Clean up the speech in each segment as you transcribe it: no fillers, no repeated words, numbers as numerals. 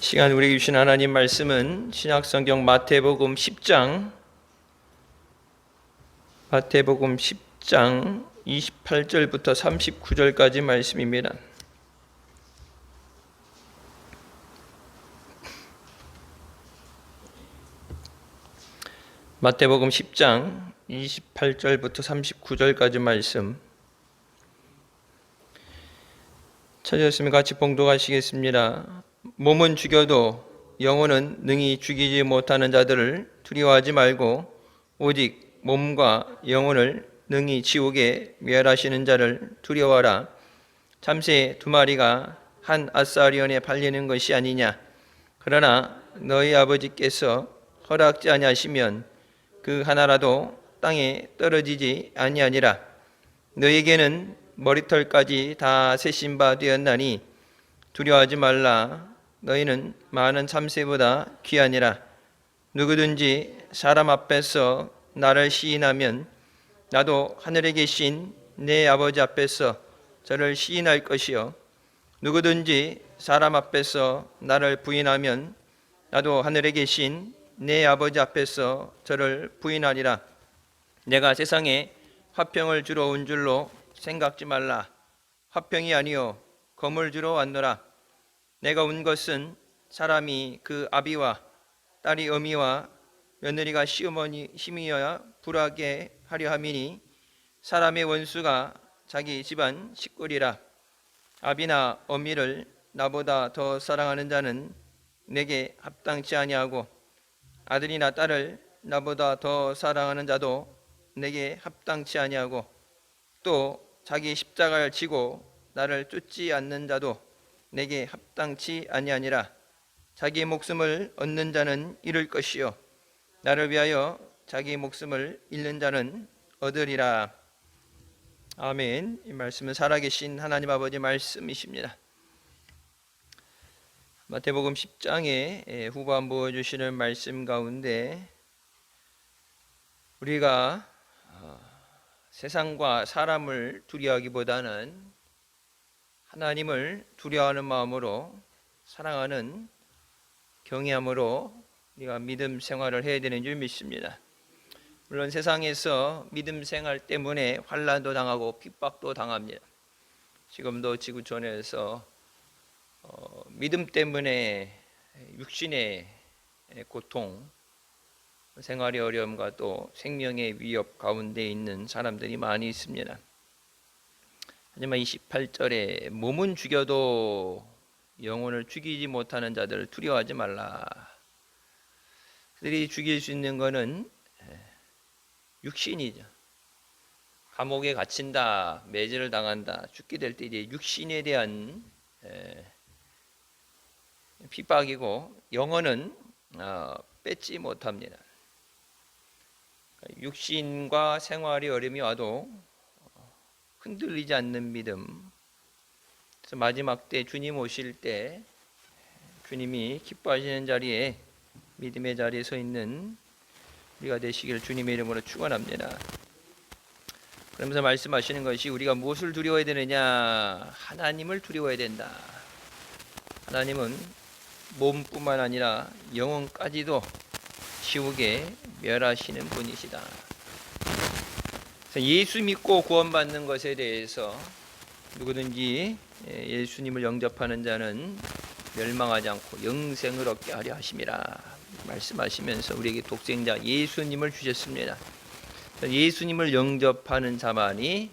시간 우리에게 주신 하나님 말씀은 신약성경 마태복음 10장 28절부터 39절까지 말씀입니다. 마태복음 10장 28절부터 39절까지 말씀 찾으셨으면 같이 봉독하시겠습니다. 몸은 죽여도 영혼은 능히 죽이지 못하는 자들을 두려워하지 말고 오직 몸과 영혼을 능히 지옥에 멸하시는 자를 두려워하라. 참새 두 마리가 한 아사리온에 팔리는 것이 아니냐. 그러나 너희 아버지께서 허락지 아니하시면 그 하나라도 땅에 떨어지지 아니하니라. 너희에게는 머리털까지 다 세신 바 되었나니 두려워하지 말라. 너희는 많은 참새보다 귀하니라. 누구든지 사람 앞에서 나를 시인하면 나도 하늘에 계신 내 아버지 앞에서 저를 시인할 것이요 누구든지 사람 앞에서 나를 부인하면 나도 하늘에 계신 내 아버지 앞에서 저를 부인하리라. 내가 세상에 화평을 주러 온 줄로 생각지 말라. 화평이 아니요 검을 주러 왔노라. 내가 온 것은 사람이 그 아비와 딸이 어미와 며느리가 시어머니 힘이어야 불하게 하려 함이니 사람의 원수가 자기 집안 식구리라. 아비나 어미를 나보다 더 사랑하는 자는 내게 합당치 아니하고 아들이나 딸을 나보다 더 사랑하는 자도 내게 합당치 아니하고 또 자기 십자가를 지고 나를 쫓지 않는 자도 내게 합당치 아니하니라. 자기 목숨을 얻는 자는 잃을 것이요 나를 위하여 자기 목숨을 잃는 자는 얻으리라. 아멘. 이 말씀은 살아계신 하나님 아버지 말씀이십니다. 마태복음 10장에 후반부 주시는 말씀 가운데 우리가 세상과 사람을 두려워하기보다는 하나님을 두려워하는 마음으로 사랑하는 경외함으로 우리가 믿음 생활을 해야 되는 줄 믿습니다. 물론 세상에서 믿음 생활 때문에 환난도 당하고 핍박도 당합니다. 지금도 지구촌에서 믿음 때문에 육신의 고통, 생활의 어려움과 또 생명의 위협 가운데 있는 사람들이 많이 있습니다. 하지만 28절에 몸은 죽여도 영혼을 죽이지 못하는 자들을 두려워하지 말라. 그들이 죽일 수 있는 것은 육신이죠. 감옥에 갇힌다, 매질을 당한다, 죽게 될 때 이제 육신에 대한 핍박이고 영혼은 뺏지 못합니다. 육신과 생활의 어려움이 와도 흔들리지 않는 믿음. 그래서 마지막 때 주님 오실 때 주님이 기뻐하시는 자리에 믿음의 자리에 서 있는 우리가 되시기를 주님의 이름으로 축원합니다. 그러면서 말씀하시는 것이 우리가 무엇을 두려워해야 되느냐? 하나님을 두려워해야 된다. 하나님은 몸뿐만 아니라 영혼까지도 지옥에 멸하시는 분이시다. 예수 믿고 구원받는 것에 대해서 누구든지 예수님을 영접하는 자는 멸망하지 않고 영생을 얻게 하려 하심이라 말씀하시면서 우리에게 독생자 예수님을 주셨습니다. 예수님을 영접하는 자만이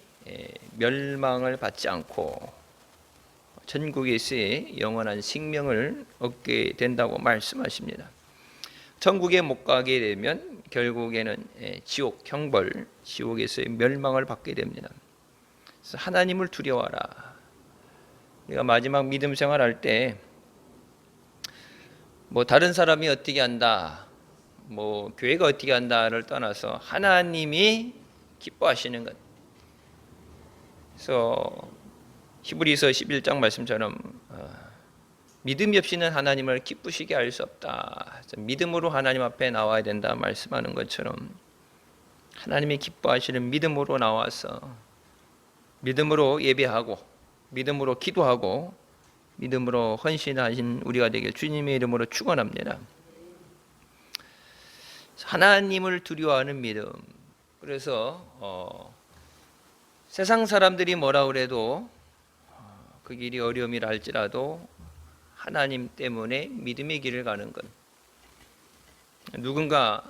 멸망을 받지 않고 천국에서의 영원한 생명을 얻게 된다고 말씀하십니다. 천국에 못 가게 되면 결국에는 지옥, 형벌, 지옥에서의 멸망을 받게 됩니다. 그래서 하나님을 두려워하라. 우리가 마지막 믿음 생활할 때 다른 사람이 어떻게 한다, 교회가 어떻게 한다를 떠나서 하나님이 기뻐하시는 것. 그래서 히브리서 11장 말씀처럼 믿음이 없이는 하나님을 기쁘시게 할 수 없다. 믿음으로 하나님 앞에 나와야 된다 말씀하는 것처럼 하나님이 기뻐하시는 믿음으로 나와서 믿음으로 예배하고 믿음으로 기도하고 믿음으로 헌신하신 우리가 되길 주님의 이름으로 축원합니다. 하나님을 두려워하는 믿음. 그래서 세상 사람들이 뭐라 그래도 그 길이 어려움이라 할지라도 하나님 때문에 믿음의 길을 가는 것. 누군가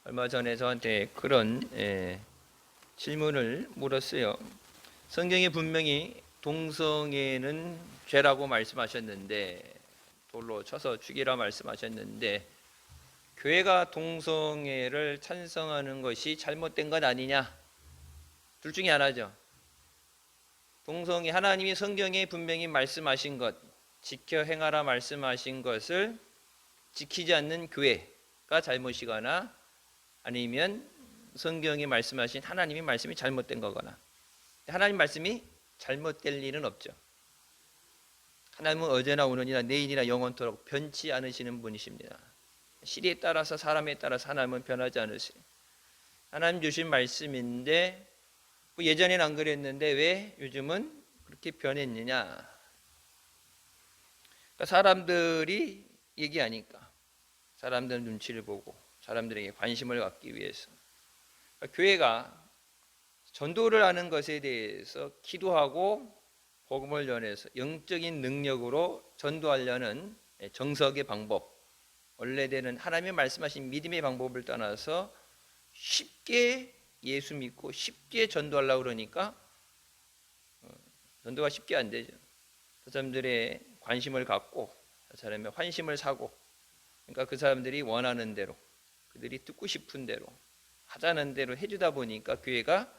얼마 전에 저한테 그런 질문을 물었어요. 성경에 분명히 동성애는 죄라고 말씀하셨는데, 돌로 쳐서 죽이라 말씀하셨는데, 교회가 동성애를 찬성하는 것이 잘못된 것 아니냐? 둘 중에 하나죠. 동성애, 하나님이 성경에 분명히 말씀하신 것, 지켜 행하라 말씀하신 것을 지키지 않는 교회가 잘못이거나, 아니면 성경이 말씀하신 하나님의 말씀이 잘못된 거거나. 하나님 말씀이 잘못될 일은 없죠. 하나님은 어제나 오늘이나 내일이나 영원토록 변치 않으시는 분이십니다. 시대에 따라서, 사람에 따라서 하나님은 변하지 않으세요. 하나님 주신 말씀인데 예전에는 안 그랬는데 왜 요즘은 그렇게 변했느냐? 그러니까 사람들이 얘기하니까, 사람들 눈치를 보고 사람들에게 관심을 갖기 위해서, 그러니까 교회가 전도를 하는 것에 대해서 기도하고 복음을 전해서 영적인 능력으로 전도하려는 정석의 방법, 원래대로 하나님의 말씀하신 믿음의 방법을 떠나서 쉽게 예수 믿고 쉽게 전도하려고 그러니까 전도가 쉽게 안 되죠. 그 사람들의 관심을 갖고 그 사람의 환심을 사고, 그러니까 그 사람들이 원하는 대로, 그들이 듣고 싶은 대로, 하자는 대로 해주다 보니까 교회가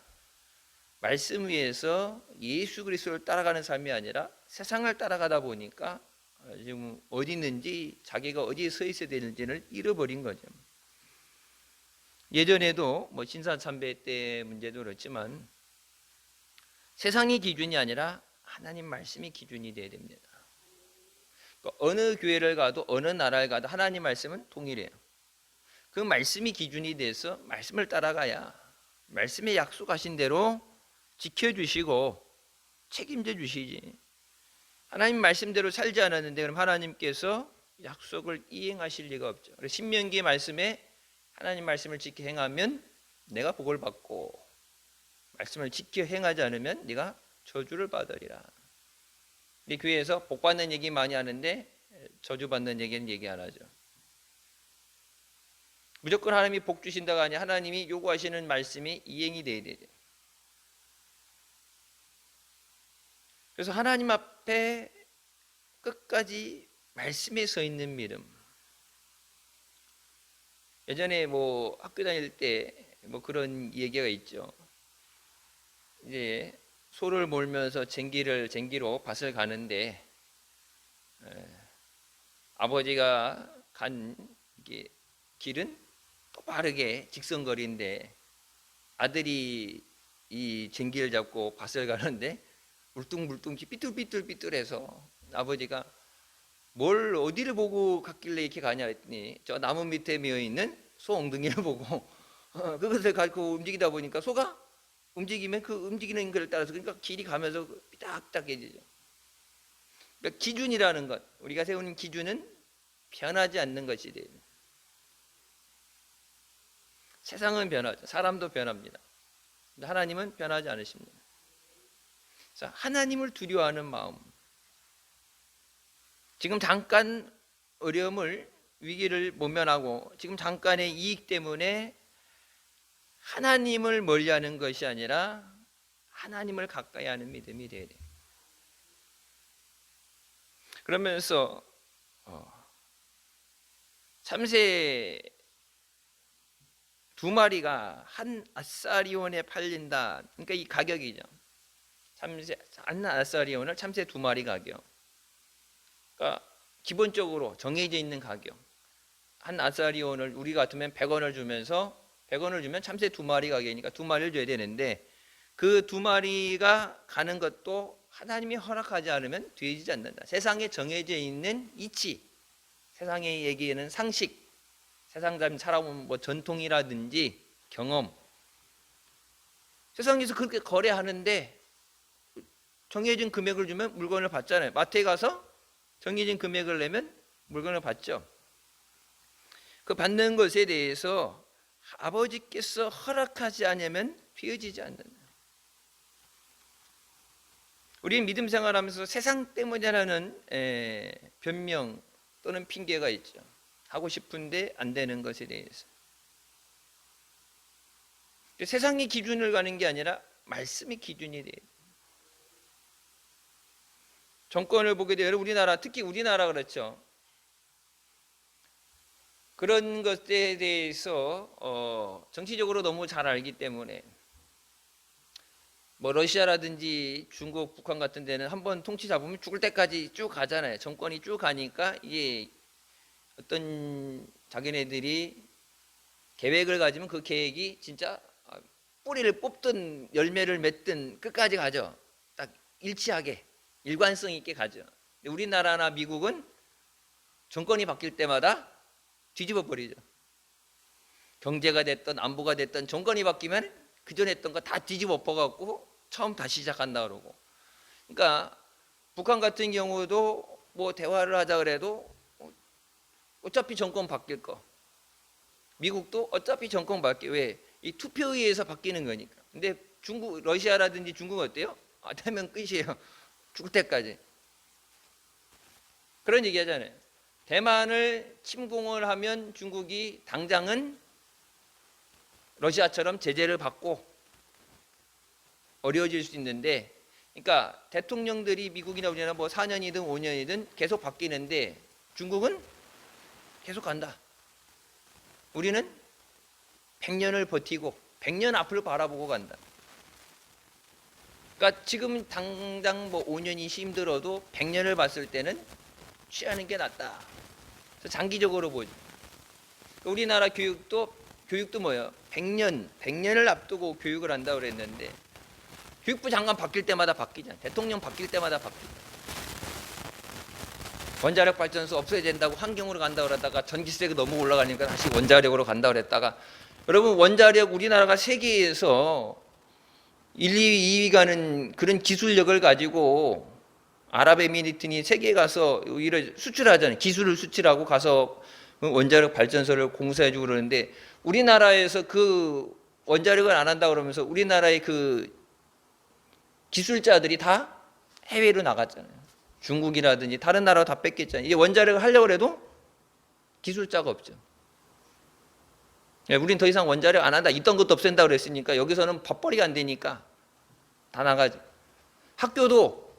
말씀 위에서 예수 그리스도를 따라가는 삶이 아니라 세상을 따라가다 보니까 지금 어디 있는지, 자기가 어디에 서 있어야 되는지를 잃어버린 거죠. 예전에도 신사참배 때 문제도 그렇지만 세상이 기준이 아니라 하나님 말씀이 기준이 되어야 됩니다. 그러니까 어느 교회를 가도 어느 나라를 가도 하나님 말씀은 동일해요. 그 말씀이 기준이 돼서 말씀을 따라가야 말씀에 약속하신 대로 지켜주시고 책임져 주시지. 하나님 말씀대로 살지 않았는데 그럼 하나님께서 약속을 이행하실 리가 없죠. 신명기 말씀에 하나님 말씀을 지켜 행하면 내가 복을 받고, 말씀을 지켜 행하지 않으면 네가 저주를 받으리라. 우리 교회에서 복 받는 얘기 많이 하는데 저주 받는 얘기는 얘기 안 하죠. 무조건 하나님이 복 주신다가 아니라 하나님이 요구하시는 말씀이 이행이 돼야 되죠. 그래서 하나님 앞에 끝까지 말씀에 서 있는 믿음. 예전에 학교 다닐 때 그런 얘기가 있죠. 이제 소를 몰면서 쟁기로 밭을 가는데 아버지가 간 길은 또 빠르게 직선거리인데 아들이 이 쟁기를 잡고 밭을 가는데 울뚱불뚱 삐뚤삐뚤해서 아버지가 뭘 어디를 보고 갔길래 이렇게 가냐 했더니 저 나무 밑에 메어있는 소 엉덩이를 보고 그것을 가지고 움직이다 보니까 소가 움직이면 그 움직이는 걸 따라서, 그러니까 길이 가면서 삐딱삐딱해지죠. 그러니까 기준이라는 것, 우리가 세우는 기준은 변하지 않는 것이 돼요. 세상은 변하죠. 사람도 변합니다. 하나님은 변하지 않으십니다. 자, 하나님을 두려워하는 마음. 지금 잠깐 어려움을, 위기를 모면하고 지금 잠깐의 이익 때문에 하나님을 멀리하는 것이 아니라 하나님을 가까이 하는 믿음이 돼야 돼요. 그러면서 참새 2마리가 한 아사리온에 팔린다. 그러니까 이 가격이죠. 참새 한 아사리온을 참새 2마리 가격. 그러니까 기본적으로 정해져 있는 가격. 한 아사리온을 우리 같으면 100원을 주면서 100원을 주면 참새 2마리 가격이니까 2마리를 줘야 되는데 그 2마리가 가는 것도 하나님이 허락하지 않으면 되지 않는다. 세상에 정해져 있는 이치, 세상에 얘기하는 상식, 세상 사람 살아온 전통이라든지 경험, 세상에서 그렇게 거래하는데 정해진 금액을 주면 물건을 받잖아요. 마트에 가서 정해진 금액을 내면 물건을 받죠. 그 받는 것에 대해서 아버지께서 허락하지 않으면 되어지지 않는다. 우리는 믿음 생활하면서 세상 때문이라는 변명 또는 핑계가 있죠. 하고 싶은데 안 되는 것에 대해서. 세상의 기준을 가는 게 아니라 말씀의 기준이 돼요. 정권을 보게 되면 우리나라, 특히 우리나라 그렇죠. 그런 것에 대해서 정치적으로 너무 잘 알기 때문에 뭐 러시아라든지 중국, 북한 같은 데는 한번 통치 잡으면 죽을 때까지 쭉 가잖아요. 정권이 쭉 가니까 이게 어떤 자기네들이 계획을 가지면 그 계획이 진짜 뿌리를 뽑든 열매를 맺든 끝까지 가죠. 딱 일치하게 일관성 있게 가죠. 우리나라나 미국은 정권이 바뀔 때마다 뒤집어 버리죠. 경제가 됐든 안보가 됐든 정권이 바뀌면 그전에 했던 거 다 뒤집어 엎어갖고 처음 다시 시작한다 그러고. 그러니까 북한 같은 경우도 뭐 대화를 하자 그래도 어차피 정권 바뀔 거. 미국도 어차피 정권 바뀌. 왜? 이 투표에 의해서 바뀌는 거니까. 근데 중국, 러시아라든지 중국은 어때요? 되면 끝이에요. 죽을 때까지. 그런 얘기 하잖아요. 대만을 침공을 하면 중국이 당장은 러시아처럼 제재를 받고 어려워질 수 있는데, 그러니까 대통령들이 미국이나 우리나라 뭐 4년이든 5년이든 계속 바뀌는데 중국은 계속 간다. 우리는 100년을 버티고 100년 앞을 바라보고 간다. 그러니까 지금 당장 뭐 5년이 힘들어도 100년을 봤을 때는 취하는 게 낫다. 그래서 장기적으로 보죠. 우리나라 교육도 뭐예요? 100년을 앞두고 교육을 한다고 그랬는데 교육부 장관 바뀔 때마다 바뀌잖아요. 대통령 바뀔 때마다 바뀌죠. 원자력 발전소 없어야 된다고 환경으로 간다고 그러다가 전기세가 너무 올라가니까 다시 원자력으로 간다고 그랬다가, 여러분 원자력 우리나라가 세계에서 1, 2위 가는 그런 기술력을 가지고 아랍에미리트니 세계에 가서 오히려 수출하잖아요. 기술을 수출하고 가서 원자력 발전소를 공사해주고 그러는데 우리나라에서 그 원자력을 안 한다고 그러면서 우리나라의 그 기술자들이 다 해외로 나갔잖아요. 중국이라든지 다른 나라가 다 뺏겼잖아요. 이제 원자력을 하려고 해도 기술자가 없죠. 우린 더 이상 원자력 안 한다. 있던 것도 없앤다 그랬으니까 여기서는 밥벌이가 안 되니까 다 나가죠. 학교도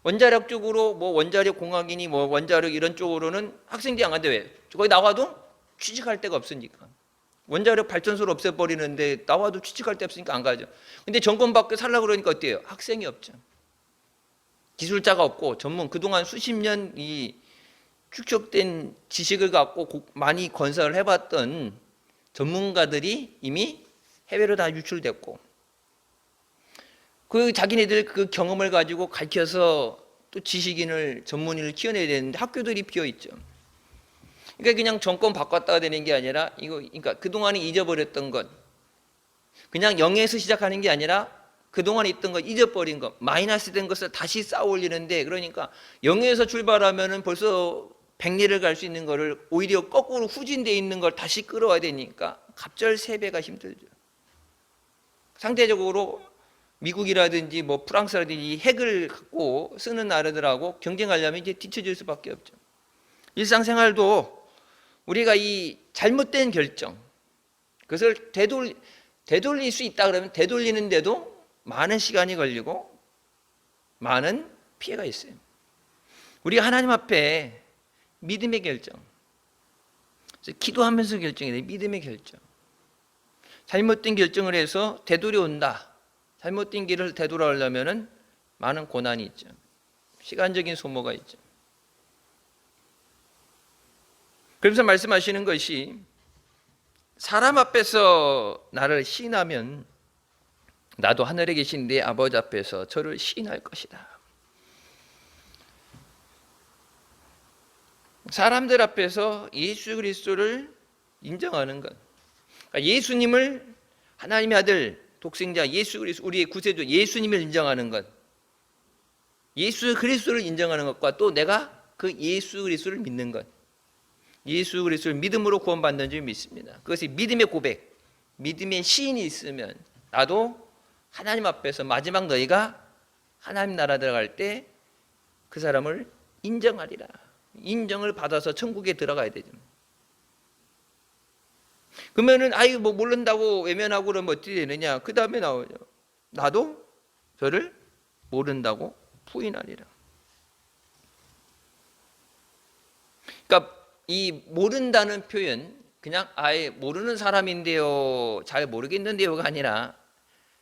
원자력 쪽으로 뭐 원자력 공학이니 뭐 원자력 이런 쪽으로는 학생들이 안 간대. 왜? 거기 나와도 취직할 데가 없으니까. 원자력 발전소를 없애버리는데 나와도 취직할 데 없으니까 안 가죠. 근데 정권 바뀌어 살려고 그러니까 어때요? 학생이 없죠. 기술자가 없고 전문 그동안 수십 년 이 축적된 지식을 갖고 많이 건설을 해봤던 전문가들이 이미 해외로 다 유출됐고, 그 자기네들 그 경험을 가지고 가르쳐서 또 지식인을 전문인을 키워내야 되는데 학교들이 비어 있죠. 그러니까 그냥 정권 바꿨다가 되는 게 아니라 그러니까 그동안에 잊어버렸던 것, 그냥 0에서 시작하는 게 아니라 그동안 있던 거 잊어버린 것, 마이너스 된 것을 다시 쌓아 올리는데, 그러니까 0에서 출발하면은 벌써 100리를 갈 수 있는 거를 오히려 거꾸로 후진돼 있는 걸 다시 끌어와야 되니까 갑절 3배가 힘들죠. 상대적으로 미국이라든지 뭐 프랑스라든지 핵을 갖고 쓰는 나라들하고 경쟁하려면 이제 뒤처질 수밖에 없죠. 일상생활도 우리가 이 잘못된 결정, 그것을 되돌릴 수 있다 그러면 되돌리는데도 많은 시간이 걸리고 많은 피해가 있어요. 우리가 하나님 앞에 믿음의 결정, 기도하면서 결정해야 돼요. 믿음의 결정. 잘못된 결정을 해서 되돌아온다. 잘못된 길을 되돌아오려면 많은 고난이 있죠. 시간적인 소모가 있죠. 그래서 말씀하시는 것이 사람 앞에서 나를 시인하면 나도 하늘에 계신 내 아버지 앞에서 저를 시인할 것이다. 사람들 앞에서 예수 그리스도를 인정하는 것, 그러니까 예수님을 하나님의 아들 독생자 예수 그리스도 우리의 구세주 예수님을 인정하는 것, 예수 그리스도를 인정하는 것과 또 내가 그 예수 그리스도를 믿는 것, 예수 그리스도를 믿음으로 구원받는 줄 믿습니다. 그것이 믿음의 고백, 믿음의 시인이 있으면 나도 하나님 앞에서 마지막 너희가 하나님 나라 들어갈 때 그 사람을 인정하리라. 인정을 받아서 천국에 들어가야 되죠. 그러면은 아이 뭐 모른다고 외면하고 그러면 어떻게 되느냐? 그 다음에 나오죠. 나도 저를 모른다고 부인하리라. 그러니까 이 모른다는 표현 그냥 아예 모르는 사람인데요, 잘 모르겠는데요가 아니라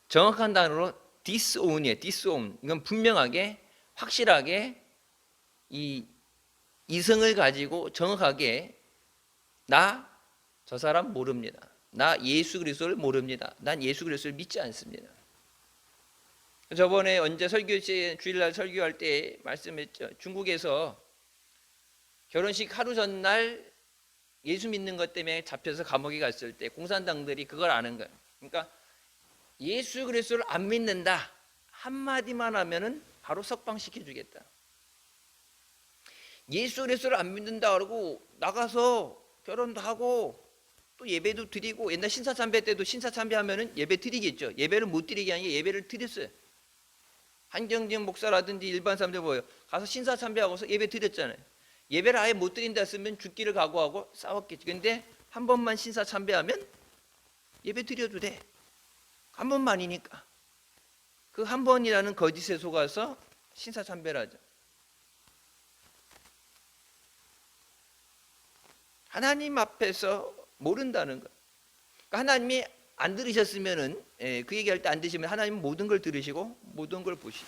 정확한 단어로 disown이에요. disown. 이건 분명하게 확실하게 이 이성을 가지고 정확하게 나 저 사람 모릅니다. 나 예수 그리스도를 모릅니다. 난 예수 그리스도를 믿지 않습니다. 저번에 언제 주일날 설교할 때 말씀했죠. 중국에서 결혼식 하루 전날 예수 믿는 것 때문에 잡혀서 감옥에 갔을 때 공산당들이 그걸 아는 거예요. 그러니까 예수 그리스도를 안 믿는다 한마디만 하면은 바로 석방시켜 주겠다. 예수 그리스도를 안 믿는다 그러고 나가서 결혼도 하고 또 예배도 드리고, 옛날 신사참배 때도 신사참배하면은 예배 드리겠죠. 예배를 못 드리게 하는 게 예배를 드렸어요. 한경진 목사라든지 일반 사람들 뭐예요? 가서 신사참배하고서 예배 드렸잖아요. 예배를 아예 못 드린다 했으면 죽기를 각오하고 싸웠겠지. 근데 한 번만 신사참배하면 예배 드려도 돼. 한 번만이니까. 그 한 번이라는 거짓에 속아서 신사참배를 하죠. 하나님 앞에서 모른다는 것. 그러니까 하나님이 안 들으셨으면은, 그 얘기할 때 안 들으시면 하나님은 모든 걸 들으시고 모든 걸 보시죠.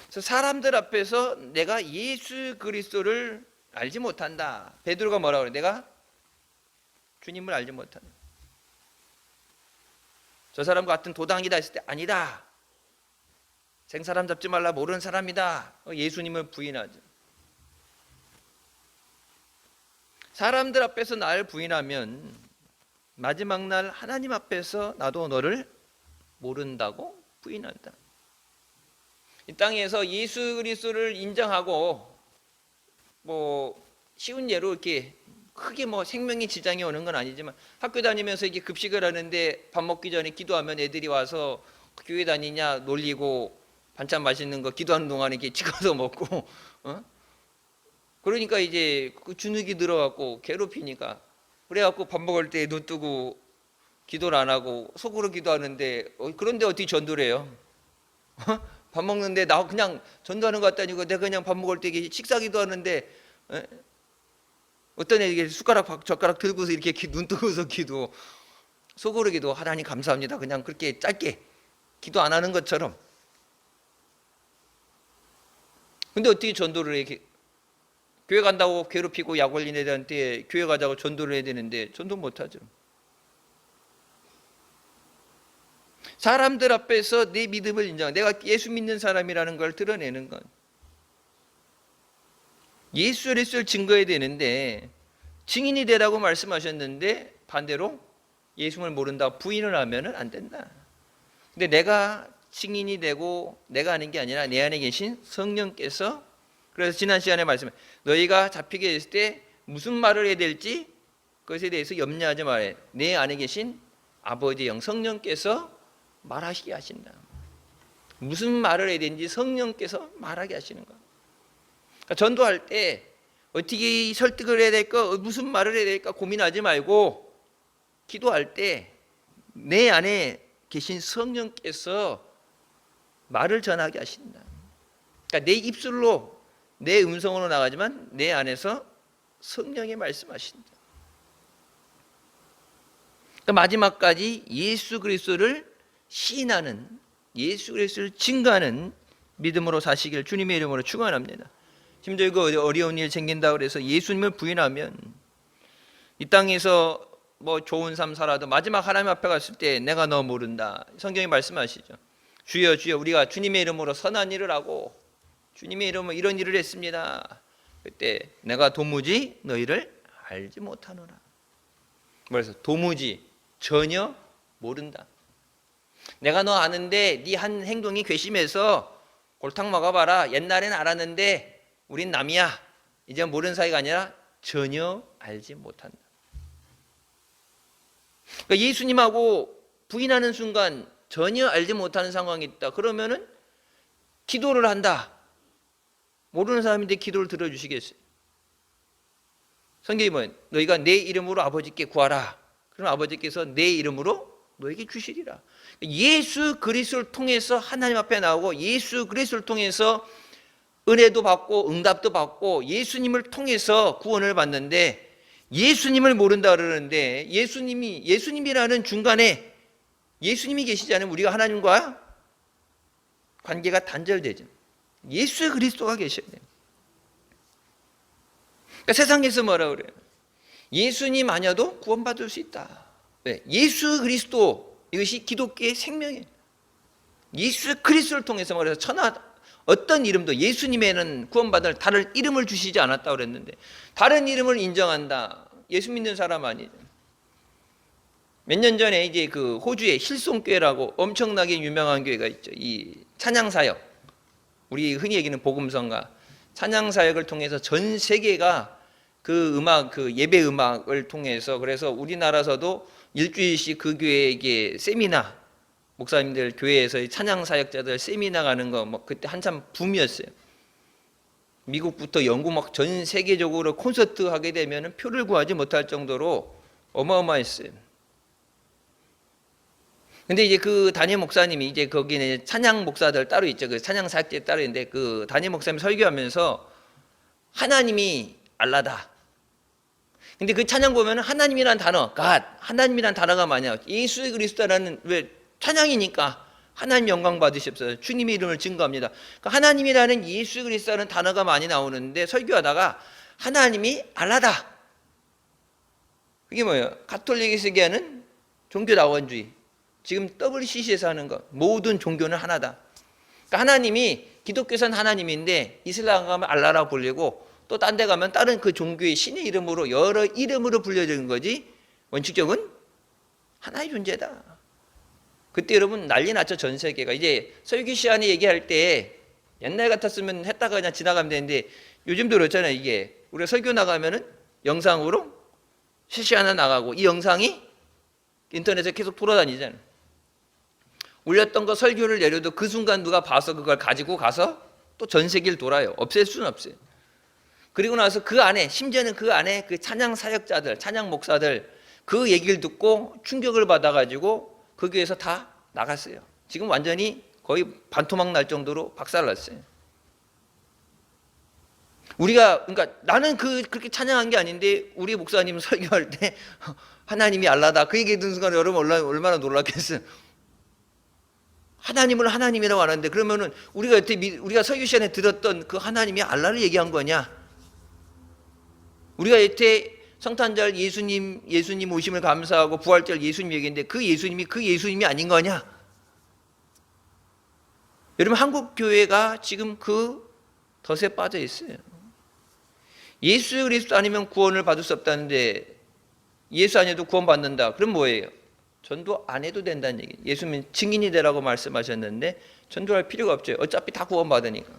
그래서 사람들 앞에서 내가 예수 그리스도를 알지 못한다. 베드로가 뭐라고 그래? 내가 주님을 알지 못한다. 저 사람 같은 도당이다 했을 때 아니다. 생사람 잡지 말라, 모르는 사람이다. 예수님을 부인하죠. 사람들 앞에서 나를 부인하면 마지막 날 하나님 앞에서 나도 너를 모른다고 부인한다. 이 땅에서 예수 그리스도를 인정하고 뭐 쉬운 예로 이렇게 크게 뭐 생명의 지장이 오는 건 아니지만, 학교 다니면서 이게 급식을 하는데 밥 먹기 전에 기도하면 애들이 와서 교회 다니냐 놀리고 반찬 맛있는 거 기도하는 동안에 이렇게 찍어서 먹고, 그러니까 이제 그 주눅이 들어갖고 괴롭히니까, 그래갖고 밥 먹을 때 눈 뜨고 기도를 안 하고 속으로 기도하는데, 그런데 어떻게 전도를 해요? 밥 먹는데 나 그냥 전도하는 것 같다니까, 내가 그냥 밥 먹을 때 식사 기도하는데 어떤 애들이 숟가락 젓가락 들고서 이렇게 눈 뜨고서 기도, 속으로 기도, 하나님 감사합니다, 그냥 그렇게 짧게 기도 안 하는 것처럼. 근데 어떻게 전도를 해? 교회 간다고 괴롭히고 약 올린 애들한테 교회 가자고 전도를 해야 되는데 전도 못하죠. 사람들 앞에서 내 믿음을 인정하고 내가 예수 믿는 사람이라는 걸 드러내는 것, 예수 그리스도를 증거해야 되는데, 증인이 되라고 말씀하셨는데 반대로 예수를 모른다 부인을 하면 안 된다. 근데 내가 증인이 되고 내가 하는 게 아니라 내 안에 계신 성령께서, 그래서 지난 시간에 말씀해, 너희가 잡히게 됐을 때 무슨 말을 해야 될지 그것에 대해서 염려하지 말아요. 내 안에 계신 아버지의 영 성령께서 말하시게 하신다. 무슨 말을 해야 되는지 성령께서 말하게 하시는 거예요. 그러니까 전도할 때 어떻게 설득을 해야 될까, 무슨 말을 해야 될까 고민하지 말고, 기도할 때 내 안에 계신 성령께서 말을 전하게 하신다. 그러니까 내 입술로 내 음성으로 나가지만 내 안에서 성령이 말씀하신다. 그러니까 마지막까지 예수 그리스도를 시인하는, 예수 그리스도를 증거하는 믿음으로 사시기를 주님의 이름으로 축원합니다. 심지어 이거 어려운 일 생긴다 그래서 예수님을 부인하면 이 땅에서 뭐 좋은 삶 살아도 마지막 하나님 앞에 갔을 때 내가 너 모른다. 성경이 말씀하시죠. 주여 주여 우리가 주님의 이름으로 선한 일을 하고 주님의 이름으로 이런 일을 했습니다. 그때 내가 도무지 너희를 알지 못하노라. 그래서 도무지, 전혀 모른다. 내가 너 아는데 네 한 행동이 괘씸해서 골탕 먹어봐라. 옛날엔 알았는데 우린 남이야. 이제 모르는 사이가 아니라 전혀 알지 못한다. 그러니까 예수님하고 부인하는 순간 전혀 알지 못하는 상황이 있다. 그러면은 기도를 한다. 모르는 사람인데 기도를 들어주시겠어요? 성경이 뭐예요? 너희가 내 이름으로 아버지께 구하라. 그럼 아버지께서 내 이름으로 너에게 주시리라. 예수 그리스도를 통해서 하나님 앞에 나오고 예수 그리스도를 통해서 은혜도 받고 응답도 받고 예수님을 통해서 구원을 받는데 예수님을 모른다 그러는데 예수님이라는 중간에 예수님이 계시지 않으면 우리가 하나님과 관계가 단절되죠. 예수 그리스도가 계셔야 돼요. 그러니까 세상에서 뭐라 그래요? 예수님 아니어도 구원받을 수 있다. 네, 예수 그리스도 이것이 기독교의 생명이에요. 예수 그리스도를 통해서 말해서 어떤 이름도 예수님에는 구원받을 다른 이름을 주시지 않았다고 그랬는데 다른 이름을 인정한다. 예수 믿는 사람 아니죠. 몇 년 전에 이제 그 호주의 힐송교회라고 엄청나게 유명한 교회가 있죠. 이 찬양사역, 우리 흔히 얘기하는 복음성가 찬양사역을 통해서 전 세계가 그 음악, 그 예배 음악을 통해서 그래서 우리나라에서도 일주일씩 그 교회에게 세미나 목사님들 교회에서 찬양 사역자들 세미나 가는 거 뭐 그때 한참 붐이었어요. 미국부터 영국 막 전 세계적으로 콘서트 하게 되면 표를 구하지 못할 정도로 어마어마했어요. 근데 이제 그 담임 목사님이 이제 거기는 찬양 목사들 따로 있죠. 그 찬양 사역자 따로 있는데 그 담임 목사님 설교하면서 하나님이 알라다. 근데 그 찬양 보면은 하나님이란 단어, God, 하나님이란 단어가 많아요. 예수 그리스도라는 왜 찬양이니까 하나님 영광 받으십시오. 주님의 이름을 증거합니다. 그러니까 하나님이라는 예수 그리스도라는 단어가 많이 나오는데 설교하다가 하나님이 알라다. 그게 뭐예요? 가톨릭에서 얘기하는 종교다원주의. 지금 WCC에서 하는 거 모든 종교는 하나다. 그러니까 하나님이 기독교에서는 하나님인데 이슬람 가면 알라라고 불리고 또 딴 데 가면 다른 그 종교의 신의 이름으로 여러 이름으로 불려지는 거지 원칙적은 하나의 존재다. 그때 여러분 난리 났죠. 전 세계가. 이제 설교 시간에 얘기할 때 옛날 같았으면 했다가 그냥 지나가면 되는데 요즘도 그렇잖아요. 이게 우리가 설교 나가면은 영상으로 실시간에 나가고 이 영상이 인터넷에 계속 돌아다니잖아요. 올렸던 거 설교를 내려도 그 순간 누가 봐서 그걸 가지고 가서 또 전 세계를 돌아요. 없앨 수는 없어요. 그리고 나서 그 안에 심지어는 그 안에 그 찬양 사역자들, 찬양 목사들 그 얘기를 듣고 충격을 받아가지고 그 교회에서 다 나갔어요. 지금 완전히 거의 반토막 날 정도로 박살났어요. 우리가 그러니까 나는 그렇게 찬양한 게 아닌데 우리 목사님 설교할 때 하나님이 알라다 그 얘기 듣는 순간 여러분 얼마나 놀랐겠어요. 하나님을 하나님이라고 하는데 그러면은 우리가 설교 시간에 들었던 그 하나님이 알라를 얘기한 거냐? 우리가 여태 성탄절 예수님 오심을 감사하고 부활절 예수님 얘기했는데 그 예수님이 아닌 거냐? 여러분 한국 교회가 지금 그 덫에 빠져 있어요. 예수 그리스도 아니면 구원을 받을 수 없다는데 예수 아니어도 구원 받는다. 그럼 뭐예요? 전도 안 해도 된다는 얘기. 예수님 증인이 되라고 말씀하셨는데 전도할 필요가 없죠. 어차피 다 구원 받으니까.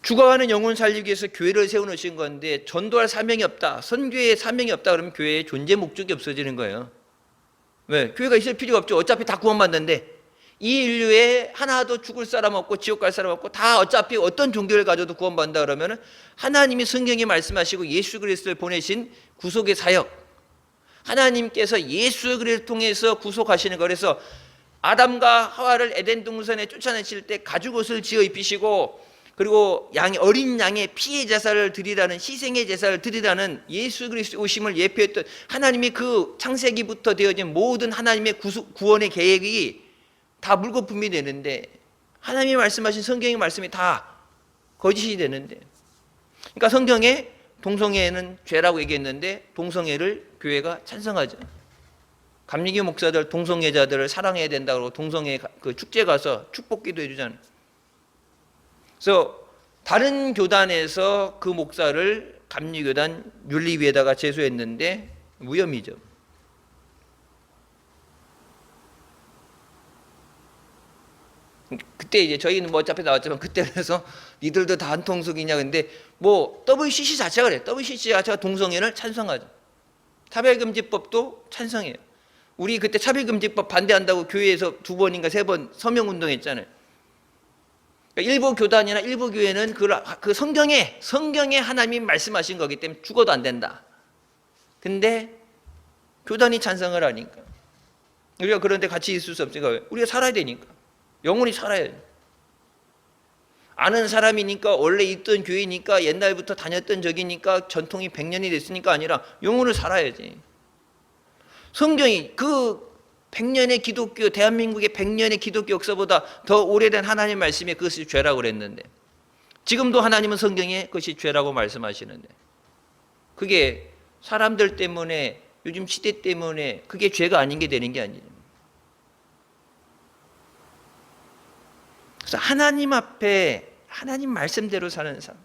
죽어가는 영혼 살리기 위해서 교회를 세워놓으신 건데 전도할 사명이 없다. 선교의 사명이 없다. 그러면 교회의 존재 목적이 없어지는 거예요. 왜? 교회가 있을 필요가 없죠. 어차피 다 구원받는데 이 인류에 하나도 죽을 사람 없고 지옥 갈 사람 없고 다 어차피 어떤 종교를 가져도 구원받는다 그러면 하나님이 성경에 말씀하시고 예수 그리스도를 보내신 구속의 사역 하나님께서 예수 그리스도를 통해서 구속하시는 거. 그래서 아담과 하와를 에덴 동산에 쫓아내실 때 가죽옷을 지어 입히시고 그리고 어린 양의 피의 제사를 드리라는 희생의 제사를 드리라는 예수 그리스도 오심을 예표했던 하나님이 그 창세기부터 되어진 모든 하나님의 구원의 계획이 다 물거품이 되는데 하나님이 말씀하신 성경의 말씀이 다 거짓이 되는데 그러니까 성경에 동성애는 죄라고 얘기했는데 동성애를 교회가 찬성하죠. 감리교 목사들 동성애자들을 사랑해야 된다고 동성애 그 축제 가서 축복기도 해주잖아요. 그래서 다른 교단에서 그 목사를 감리교단 윤리위에다가 제소했는데 무혐의죠. 그때 이제 저희는 뭐 어차피 나왔지만 그때 그래서 니들도 다 한 통속이냐. 근데 뭐 WCC 자체가 그래. WCC 자체가 동성애를 찬성하죠. 차별금지법도 찬성해요. 우리 그때 차별금지법 반대한다고 교회에서 2번인가 3번 서명운동했잖아요. 그러니까 일부 교단이나 일부 교회는 그 성경에 하나님이 말씀하신 거기 때문에 죽어도 안 된다. 근데 교단이 찬성을 하니까 우리가 그런데 같이 있을 수 없으니까 우리가 살아야 되니까 영원히 살아야 돼. 아는 사람이니까 원래 있던 교회니까 옛날부터 다녔던 적이니까 전통이 100년이 됐으니까 아니라 영혼을 살아야지. 성경이 그 100년의 기독교, 대한민국의 100년의 기독교 역사보다 더 오래된 하나님 말씀에 그것이 죄라고 그랬는데 지금도 하나님은 성경에 그것이 죄라고 말씀하시는데 그게 사람들 때문에 요즘 시대 때문에 그게 죄가 아닌 게 되는 게 아니에요. 그래서 하나님 앞에 하나님 말씀대로 사는 삶,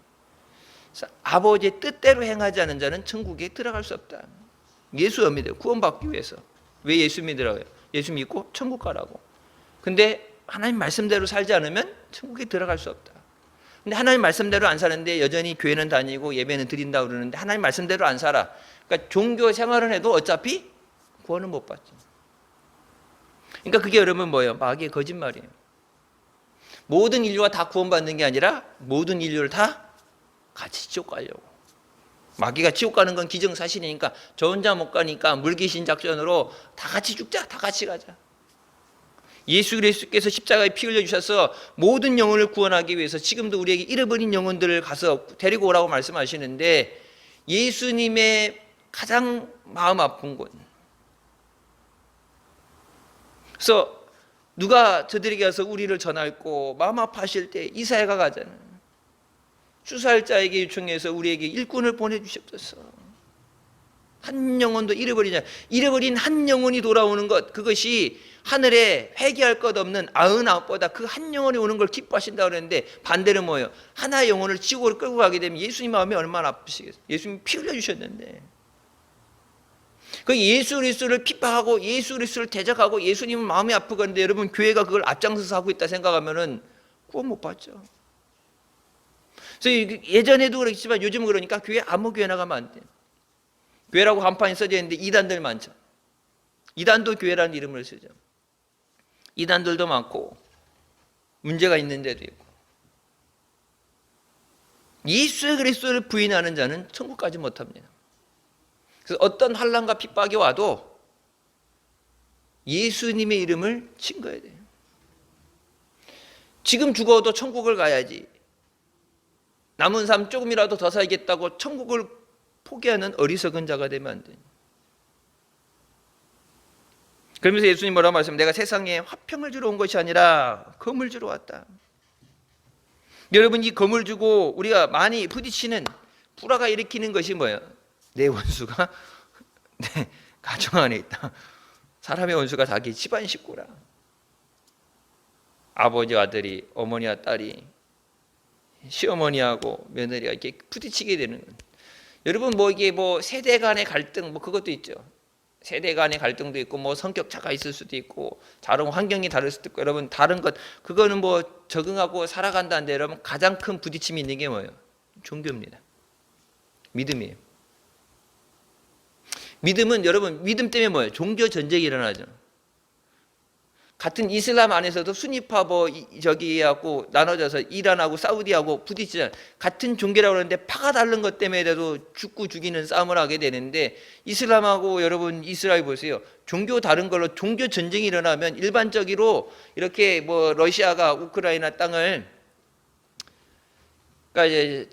아버지의 뜻대로 행하지 않은 자는 천국에 들어갈 수 없다. 예수 믿어요. 구원받기 위해서. 왜 예수 믿으라고요? 예수 믿고 천국 가라고. 근데 하나님 말씀대로 살지 않으면 천국에 들어갈 수 없다. 근데 하나님 말씀대로 안 사는데 여전히 교회는 다니고 예배는 드린다고 그러는데 하나님 말씀대로 안 살아. 그러니까 종교 생활을 해도 어차피 구원은 못 받죠. 그러니까 그게 여러분 뭐예요? 마귀의 거짓말이에요. 모든 인류가 다 구원받는 게 아니라 모든 인류를 다 같이 지옥 가려고. 마귀가 지옥 가는 건 기정사실이니까 저 혼자 못 가니까 물귀신 작전으로 다 같이 죽자, 다 같이 가자. 예수 그리스도께서 십자가에 피 흘려 주셔서 모든 영혼을 구원하기 위해서 지금도 우리에게 잃어버린 영혼들을 가서 데리고 오라고 말씀하시는데 예수님의 가장 마음 아픈 곳. 그래서 누가 저들에게 가서 우리를 전할고 마음 아파하실 때 이사야가 가잖아요. 수사할 자에게 요청해서 우리에게 일꾼을 보내주셨어. 한 영혼도 잃어버린 한 영혼이 돌아오는 것, 그것이 하늘에 회개할 것 없는 99보다 그 한 영혼이 오는 걸 기뻐하신다 그랬는데 반대로 뭐예요? 하나의 영혼을 지옥으로 끌고 가게 되면 예수님 마음이 얼마나 아프시겠어요? 예수님이 피 흘려주셨는데 그 예수 그리스도를 핍박하고 예수 그리스도를 대적하고 예수님은 마음이 아프건데 여러분 교회가 그걸 앞장서서 하고 있다 생각하면은 구원 못 받죠. 그래서 예전에도 그렇지만 요즘은 그러니까 교회 아무 교회 나가면 안 돼. 교회라고 간판이 써져 있는데 이단들 많죠. 이단도 교회라는 이름을 쓰죠. 이단들도 많고 문제가 있는 데도 있고 예수 그리스도를 부인하는 자는 천국 가지 못합니다. 그래서 어떤 환난과 핍박이 와도 예수님의 이름을 증거해야 돼요. 지금 죽어도 천국을 가야지. 남은 삶 조금이라도 더 살겠다고 천국을 포기하는 어리석은 자가 되면 안 돼요. 그러면서 예수님 뭐라고 말씀하시면 내가 세상에 화평을 주러 온 것이 아니라 검을 주러 왔다. 여러분 이 검을 주고 우리가 많이 부딪히는 불화가 일으키는 것이 뭐예요? 내 원수가 내 가정 안에 있다. 사람의 원수가 자기 집안 식구라. 아버지와 아들이, 어머니와 딸이, 시어머니하고 며느리가 이렇게 부딪히게 되는 거예요. 여러분 뭐 이게 뭐 세대 간의 갈등 뭐 그것도 있죠. 세대 간의 갈등도 있고 뭐 성격 차가 있을 수도 있고 다른 환경이 다를 수도 있고 여러분 다른 것 그거는 뭐 적응하고 살아간다는데 여러분 가장 큰 부딪힘이 있는 게 뭐예요? 종교입니다. 믿음이에요. 믿음은 여러분 믿음 때문에 뭐예요? 종교 전쟁이 일어나죠. 같은 이슬람 안에서도 수니파 뭐 저기하고 나눠져서 이란하고 사우디하고 부딪히잖아요. 같은 종교라고 그러는데 파가 다른 것 때문에라도 죽고 죽이는 싸움을 하게 되는데 이슬람하고 여러분 이스라엘 보세요. 종교 다른 걸로 종교 전쟁이 일어나면 일반적으로 이렇게 뭐 러시아가 우크라이나 땅을 그러니까 이제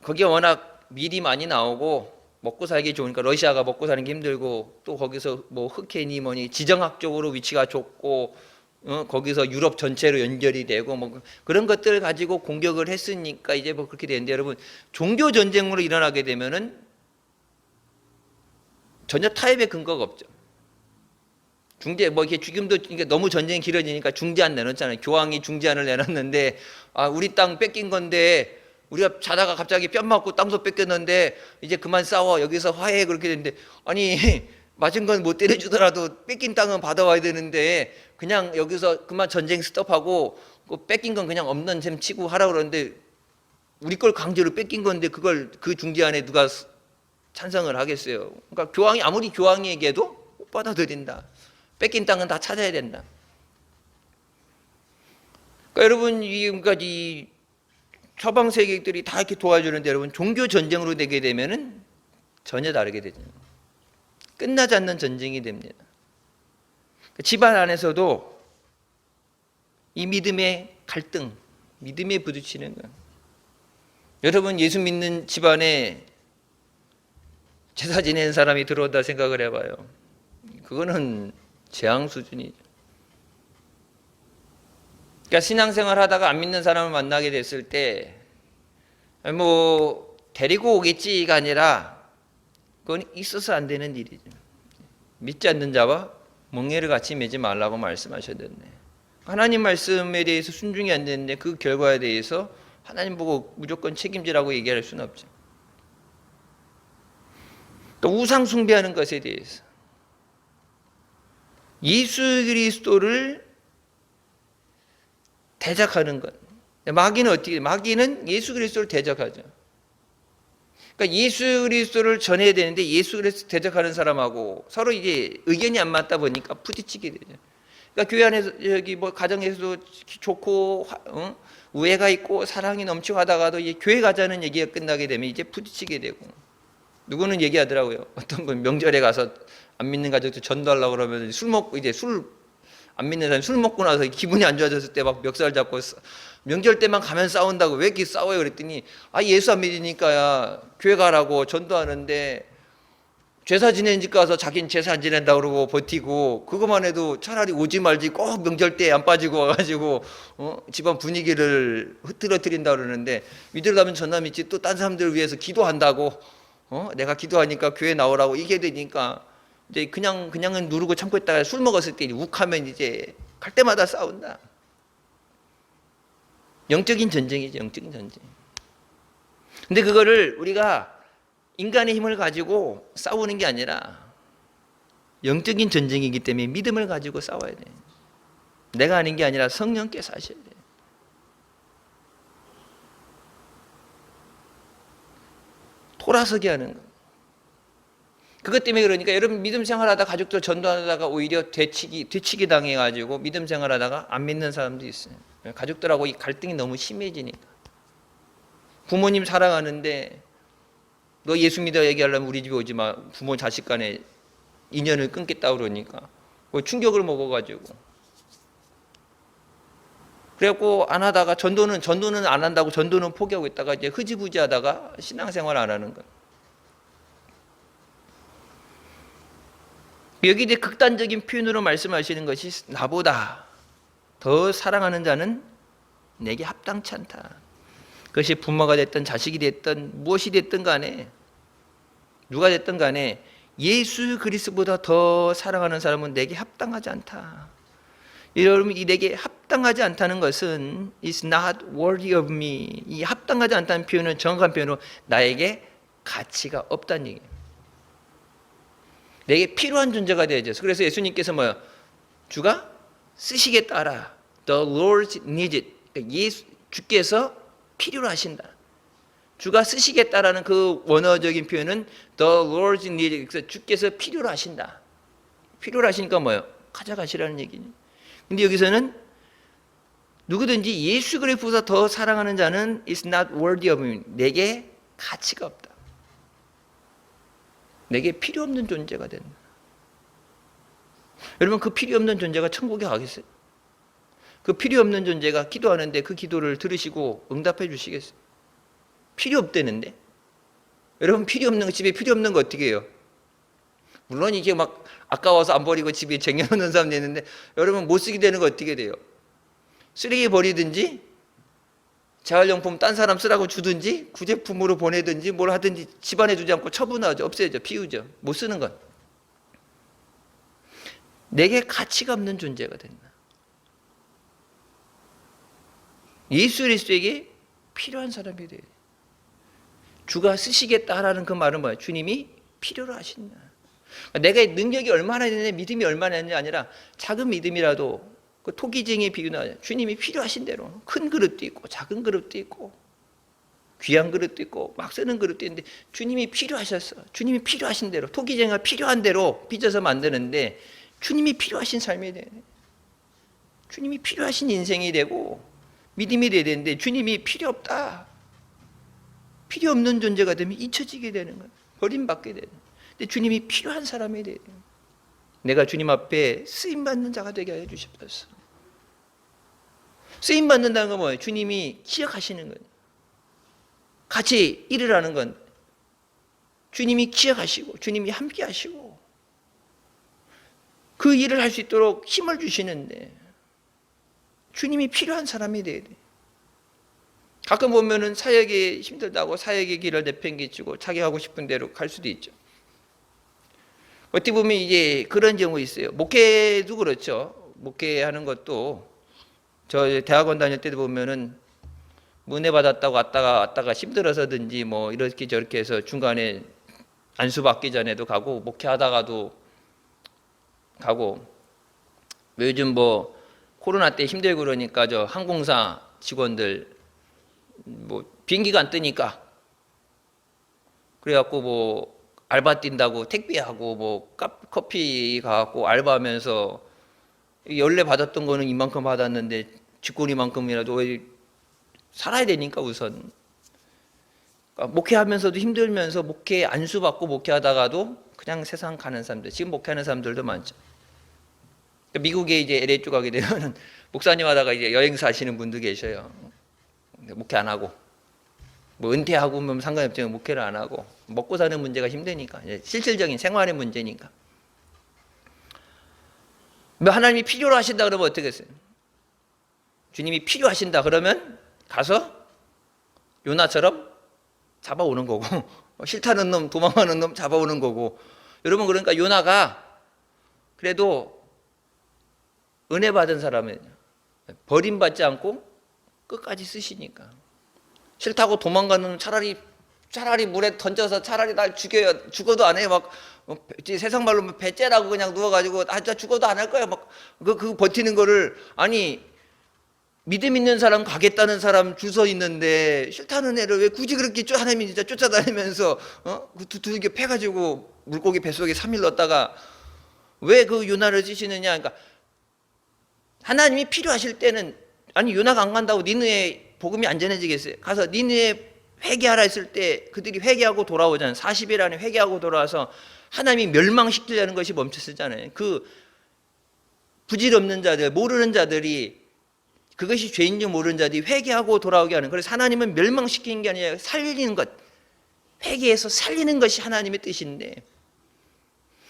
거기에 워낙 밀이 많이 나오고 먹고 살기 좋으니까 러시아가 먹고 사는 게 힘들고 또 거기서 뭐 흑해니 뭐니 지정학적으로 위치가 좋고 거기서 유럽 전체로 연결이 되고 뭐 그런 것들을 가지고 공격을 했으니까 이제 뭐 그렇게 되는데 여러분 종교 전쟁으로 일어나게 되면은 전혀 타협의 근거가 없죠. 중재 뭐 이게 지금도 이게 너무 전쟁이 길어지니까 중재안 내놓잖아요. 교황이 중재안을 내놨는데 아 우리 땅 뺏긴 건데 우리가 자다가 갑자기 뺨 맞고 땅도 뺏겼는데 이제 그만 싸워 여기서 화해 그렇게 되는데 아니 맞은 건 못 때려주더라도 뺏긴 땅은 받아와야 되는데 그냥 여기서 그만 전쟁 스톱하고 뺏긴 건 그냥 없는 셈 치고 하라고 그러는데 우리 걸 강제로 뺏긴 건데 그걸 그 중재안에 누가 찬성을 하겠어요? 그러니까 교황이 아무리 교황에게도 못 받아들인다. 뺏긴 땅은 다 찾아야 된다. 그러니까 여러분 이 서방 세계들이 다 이렇게 도와주는데 여러분 종교 전쟁으로 되게 되면은 전혀 다르게 되죠. 끝나지 않는 전쟁이 됩니다. 집안 안에서도 이 믿음의 갈등, 믿음에 부딪히는 거. 여러분 예수 믿는 집안에 제사 지내는 사람이 들어온다 생각을 해봐요. 그거는 재앙 수준이죠. 그러니까 신앙생활 하다가 안 믿는 사람을 만나게 됐을 때 뭐 데리고 오겠지가 아니라 그건 있어서 안 되는 일이죠. 믿지 않는 자와 멍에를 같이 매지 말라고 말씀하셨는데 하나님 말씀에 대해서 순종이 안 되는데 그 결과에 대해서 하나님 보고 무조건 책임지라고 얘기할 수는 없죠. 또 우상 숭배하는 것에 대해서 예수 그리스도를 대적하는 것. 마귀는 어떻게 해요? 마귀는 예수 그리스도를 대적하죠. 그러니까 예수 그리스도를 전해야 되는데 예수 그리스도 대적하는 사람하고 서로 이게 의견이 안 맞다 보니까 부딪히게 되죠. 그러니까 교회 안에서 여기 뭐 가정에서도 좋고 우애가 있고 사랑이 넘치고 하다가도 이제 교회 가자는 얘기가 끝나게 되면 이제 부딪히게 되고 누구는 얘기하더라고요. 어떤 분 명절에 가서 안 믿는 가족들 전도하려고 그러면 술 먹고 이제 안 믿는 사람이 술 먹고 나서 기분이 안 좋아졌을 때 막 멱살 잡고 명절 때만 가면 싸운다고 왜 이렇게 싸워요? 그랬더니 예수 안 믿으니까야 교회 가라고 전도하는데 제사 지내는 집 가서 자기는 제사 안 지낸다 그러고 버티고 그것만 해도 차라리 오지 말지 꼭 명절 때 안 빠지고 와가지고 집안 분위기를 흐트러뜨린다 그러는데 믿으러 가면 전화 믿지 또 딴 사람들을 위해서 기도한다고 내가 기도하니까 교회 나오라고 이게 되니까 이제 그냥은 누르고 참고 있다가 술 먹었을 때 욱하면 이제 갈 때마다 싸운다. 영적인 전쟁이죠. 영적인 전쟁. 근데 그거를 우리가 인간의 힘을 가지고 싸우는 게 아니라 영적인 전쟁이기 때문에 믿음을 가지고 싸워야 돼. 내가 하는 게 아니라 성령께서 하셔야 돼. 돌아서게 하는 거. 그것 때문에 그러니까 여러분 믿음 생활하다 가족들 전도하다가 오히려 되치기 당해가지고 믿음 생활하다가 안 믿는 사람도 있어요. 가족들하고 이 갈등이 너무 심해지니까. 부모님 사랑하는데 너 예수 믿어 얘기하려면 우리 집에 오지 마. 부모 자식 간에 인연을 끊겠다 그러니까 충격을 먹어가지고 그래갖고 안 하다가 전도는 안 한다고 전도는 포기하고 있다가 이제 흐지부지하다가 신앙생활 안 하는 거. 여기 이제 극단적인 표현으로 말씀하시는 것이 나보다 더 사랑하는 자는 내게 합당치 않다. 그것이 부모가 됐든 자식이 됐든 무엇이 됐든 간에 누가 됐든 간에 예수 그리스도보다 더 사랑하는 사람은 내게 합당하지 않다. 여러분 이 내게 합당하지 않다는 것은 is not worthy of me. 이 합당하지 않다는 표현은 정확한 표현으로 나에게 가치가 없다는 얘기예요. 내게 필요한 존재가 되어야죠. 그래서 예수님께서 뭐요? 주가 쓰시기에 따라 the Lord needs it. 그러니까 주께서 필요로 하신다. 주가 쓰시기에 따라는 그 원어적인 표현은 the Lord needs it. 그래서 주께서 필요로 하신다. 필요로 하시니까 뭐요? 가져가시라는 얘기죠. 근데 여기서는 누구든지 예수 그리스도보다 더 사랑하는 자는 is not worthy of me. 내게 가치가 없다. 내게 필요 없는 존재가 된다. 여러분 그 필요 없는 존재가 천국에 가겠어요? 그 필요 없는 존재가 기도하는데 그 기도를 들으시고 응답해 주시겠어요? 필요 없다는데? 여러분 필요 없는 거 집에 필요 없는 거 어떻게 해요? 물론 이게 막 아까워서 안 버리고 집에 쟁여놓는 사람도 있는데 여러분 못 쓰게 되는 거 어떻게 돼요? 쓰레기 버리든지 재활용품 딴 사람 쓰라고 주든지 구제품으로 보내든지 뭘 하든지 집안에 두지 않고 처분하죠. 없애죠. 피우죠. 못 쓰는 건. 내게 가치가 없는 존재가 된다. 예수 그리스도에게 필요한 사람이 돼야 돼. 주가 쓰시겠다라는 그 말은 뭐야? 주님이 필요로 하신다. 내가 능력이 얼마나 되느냐, 믿음이 얼마나 되느냐 아니라 작은 믿음이라도 그 토기쟁이 비유나 주님이 필요하신 대로 큰 그릇도 있고 작은 그릇도 있고 귀한 그릇도 있고 막 쓰는 그릇도 있는데 주님이 필요하셨어. 주님이 필요하신 대로 토기쟁이가 필요한 대로 빚어서 만드는데 주님이 필요하신 삶이 돼. 주님이 필요하신 인생이 되고 믿음이 돼야 되는데 주님이 필요 없다. 필요 없는 존재가 되면 잊혀지게 되는 거야. 버림받게 되는 거야. 근데 주님이 필요한 사람이 돼야 돼. 내가 주님 앞에 쓰임받는 자가 되게 하여 주십소서. 쓰임받는다는 건 뭐예요? 주님이 기억하시는 거예요. 같이 일을 하는 건 주님이 기억하시고 주님이 함께 하시고 그 일을 할 수 있도록 힘을 주시는데 주님이 필요한 사람이 돼야 돼. 가끔 보면은 사역이 힘들다고 사역의 길을 내팽개치고 자기 하고 싶은 대로 갈 수도 있죠. 어떻게 보면 이제 그런 경우 있어요. 목회도 그렇죠. 목회하는 것도 저 대학원 다닐 때도 보면은 은혜 받았다고 왔다가 힘들어서든지 뭐 이렇게 저렇게 해서 중간에 안수 받기 전에도 가고 목회하다가도 가고 요즘 뭐 코로나 때 힘들고 그러니까 저 항공사 직원들 뭐 비행기가 안 뜨니까 그래갖고 뭐 알바 뛴다고 택배하고 뭐 커피 가갖고 알바하면서 연례 받았던 거는 이만큼 받았는데 직권이만큼이라도 살아야 되니까 우선 그러니까 목회하면서도 힘들면서 목회 안수 받고 목회하다가도 그냥 세상 가는 사람들 지금 목회하는 사람들도 많죠. 미국에 이제 LA 쪽 가게 되면 목사님 하다가 이제 여행사 하시는 분도 계셔요. 목회 안 하고 뭐 은퇴하고 뭐 상관없지만 목회를 안 하고 먹고 사는 문제가 힘드니까 실질적인 생활의 문제니까. 뭐 하나님이 필요로 하신다 그러면 어떻게 했어요? 주님이 필요하신다 그러면 가서 요나처럼 잡아오는 거고 싫다는 놈 도망가는 놈 잡아오는 거고. 여러분 그러니까 요나가 그래도 은혜 받은 사람은 버림받지 않고 끝까지 쓰시니까. 싫다고 도망가는 차라리 물에 던져서 차라리 날 죽여요. 죽어도 안 해요. 막 세상 말로 배째라고 그냥 누워가지고 진짜 죽어도 안 할 거야. 막 그 버티는 거를 아니 믿음 있는 사람 가겠다는 사람 줄 서 있는데 싫다는 애를 왜 굳이 그렇게 하나님이 진짜 쫓아다니면서 두들겨 패가지고 물고기 뱃속에 3일 넣었다가 왜 그 요나를 쓰시느냐. 그러니까 하나님이 필요하실 때는 아니 요나가 안 간다고 니느에 복음이 안전해지겠어요? 가서 니느에 회개하라 했을 때 그들이 회개하고 돌아오잖아요. 40일 안에 회개하고 돌아와서 하나님이 멸망시키려는 것이 멈췄었잖아요. 그 부질없는 자들 모르는 자들이 그것이 죄인 줄 모르는 자들이 회개하고 돌아오게 하는. 그래서 하나님은 멸망시키는 게 아니라 살리는 것, 회개해서 살리는 것이 하나님의 뜻인데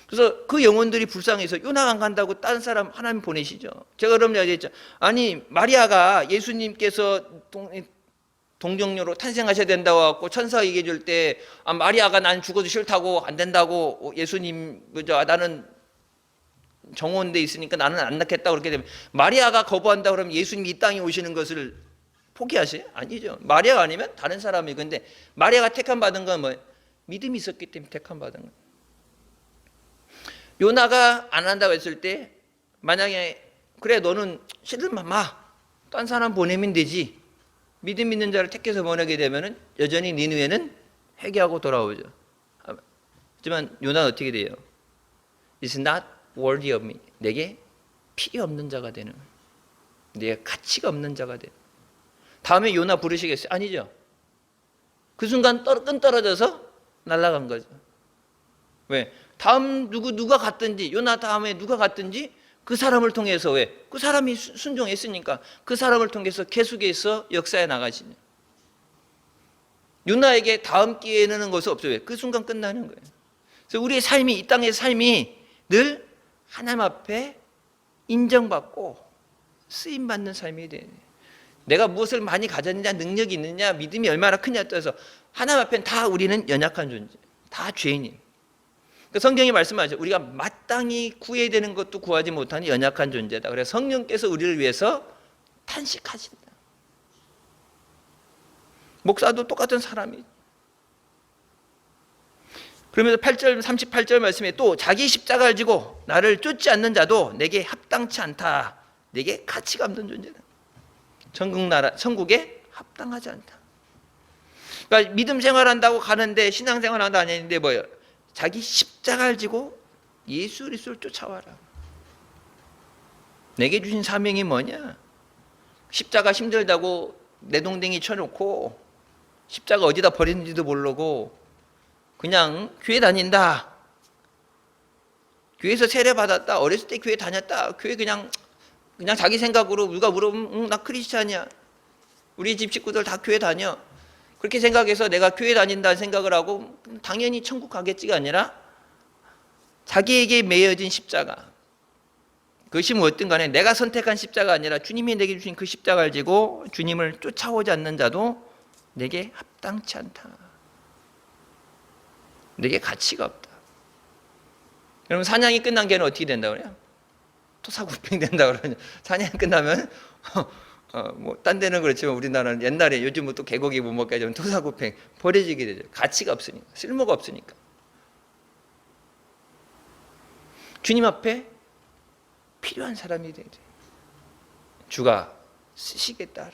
그래서 그 영혼들이 불쌍해서 요나가 안 간다고 다른 사람 하나님 보내시죠. 제가 그럼 얘기했죠. 아니 마리아가 예수님께서 동정녀로 탄생하셔야 된다고 하고 천사가 얘기해 줄 때 마리아가 난 죽어도 싫다고 안 된다고 예수님 나는 정원돼 있으니까 나는 안 낳겠다 그렇게 되면 마리아가 거부한다 그러면 예수님이 이 땅에 오시는 것을 포기하세요? 아니죠. 마리아가 아니면 다른 사람이. 근데 마리아가 택함 받은 건 뭐 믿음이 있었기 때문에 택함 받은 거예요. 요나가 안 한다고 했을 때 만약에 그래 너는 싫으면 딴 사람 보내면 되지. 믿음 있는 자를 택해서 보내게 되면은 여전히 니느웨는 회개하고 돌아오죠. 하지만 요나는 어떻게 돼요? It's not worthy of me. 내게 필요 없는 자가 되는, 내게 가치가 없는 자가 되는. 다음에 요나 부르시겠어요? 아니죠. 그 순간 끈 떨어져서 날아간 거죠. 왜? 다음 누가 갔든지 요나 다음에 누가 갔든지 그 사람을 통해서 왜? 그 사람이 순종했으니까 그 사람을 통해서 계속해서 역사에 나가시는. 요나에게 다음 기회는 것이 없어요. 왜? 그 순간 끝나는 거예요. 그래서 우리의 삶이 이 땅의 삶이 늘 하나님 앞에 인정받고 쓰임받는 삶이 돼요. 내가 무엇을 많이 가졌느냐, 능력이 있느냐, 믿음이 얼마나 크냐 떠서 하나님 앞에는 다 우리는 연약한 존재, 다 죄인이에요. 성경이 말씀하죠. 우리가 마땅히 구해야 되는 것도 구하지 못하는 연약한 존재다. 그래서 성령께서 우리를 위해서 탄식하신다. 목사도 똑같은 사람이. 그러면서 8절 38절 말씀에 또 자기 십자가를 지고 나를 쫓지 않는 자도 내게 합당치 않다. 내게 가치가 없는 존재다. 천국에 합당하지 않다. 그러니까 믿음 생활한다고 가는데 신앙생활 한다 아니는데 뭐예요? 자기 십자가를 지고 예수 그리스도를 쫓아와라. 내게 주신 사명이 뭐냐? 십자가 힘들다고 내동댕이 쳐놓고 십자가 어디다 버리는지도 모르고 그냥 교회 다닌다. 교회에서 세례 받았다. 어렸을 때 교회 다녔다. 교회 그냥 자기 생각으로 누가 물어보면 나 크리스찬이야. 우리 집 식구들 다 교회 다녀. 그렇게 생각해서 내가 교회 다닌다는 생각을 하고 당연히 천국 가겠지가 아니라 자기에게 매여진 십자가, 그것이 무엇든 간에 내가 선택한 십자가 아니라 주님이 내게 주신 그 십자가를 지고 주님을 쫓아오지 않는 자도 내게 합당치 않다. 내게 가치가 없다. 그러면 사냥이 끝난 개는 어떻게 된다고 그래요? 토사구팽 된다고 그러죠. 사냥이 끝나면 뭐 딴 데는 그렇지만 우리나라는 옛날에 요즘은 또 개고기 못 먹게 하면 토사구팽 버려지게 되죠. 가치가 없으니까, 쓸모가 없으니까. 주님 앞에 필요한 사람이 돼야 돼. 주가 쓰시겠다.